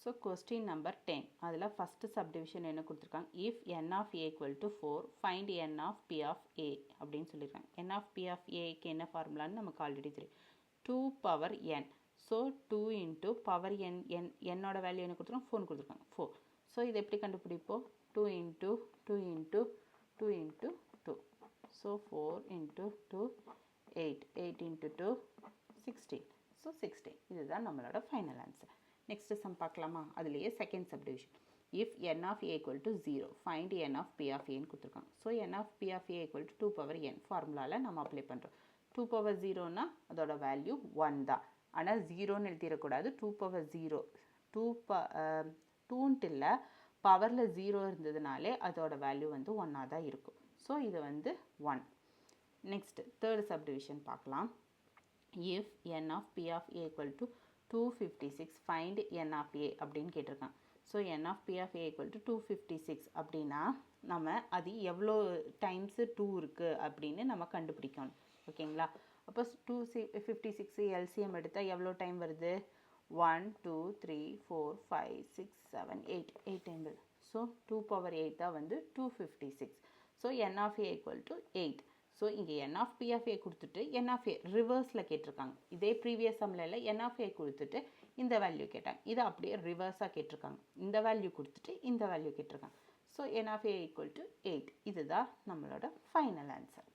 So question number 10 அதில் first subdivision என்ன கொடுத்துருக்காங்க, if n of A equal to 4 find n of B of A அப்படின்னு சொல்லியிருக்காங்க. n of B of ஏக்கு என்ன ஃபார்முலான்னு நமக்கு ஆல்ரெடி தெரியும், 2 power n. So 2 into power n, என்னோட வேல்யூ என்ன கொடுத்துருக்காங்க, 4 கொடுத்துருக்காங்க, 4. ஸோ இதை எப்படி கண்டுபிடிப்போம், 2 into 2 into 2 into 2. So 4 into 2 8, 8 into 2 16. So 16 இதுதான் நம்மளோட ஃபைனல் ஆன்சர். நெக்ஸ்ட் சம் பார்க்கலாமா, அதுலேயே second subdivision, if n of A equal to 0 find n of B of ஏன்னு கொடுத்துருக்காங்க. So n of B of A equal to 2 power n ஃபார்முலாவில் நம்ம apply பண்ணுறோம். 2 power 0னா அதோட வேல்யூ 1 தான், ஆனால் 0ன்னு எழுதிடக்கூடாது. 2 பவர் 0 2ன்ட்டு இல்லை, பவரில் 0 இருந்ததுனாலே அதோட வேல்யூ வந்து 1ஆக தான் இருக்கும். ஸோ இது வந்து 1. நெக்ஸ்ட் தேர்ட் சப்டிவிஷன் பார்க்கலாம். If n of B of A equal to 256 find n of A அப்படின்னு கேட்டிருக்காங்க. So n of B of A equal to 256 அப்படின்னா நம்ம அது எவ்வளோ டைம்ஸு 2 இருக்குது அப்படின்னு நம்ம கண்டுபிடிக்கணும். ஓகேங்களா, அப்போ 256 எல்சிஎம் எடுத்தால் எவ்வளோ டைம் வருது, 1 2 3 4 5 6 7 8 டைம் வருது. ஸோ 2 பவர் 8 தான் வந்து 256. So n of A equal to 8. So இங்கே n of B of A கொடுத்துட்டு n ஆஃப் ஏ ரிவர்ஸில் கேட்டிருக்காங்க. இதே ப்ரீவியஸ் சம்மில் n ஆஃப் ஏ கொடுத்துட்டு இந்த வேல்யூ கேட்டாங்க, இதை அப்படியே ரிவர்ஸாக கேட்டிருக்காங்க. இந்த வேல்யூ கொடுத்துட்டு இந்த வேல்யூ கேட்டிருக்காங்க. So n of A equal to 8. இதுதான் நம்மளோட ஃபைனல் ஆன்சர்.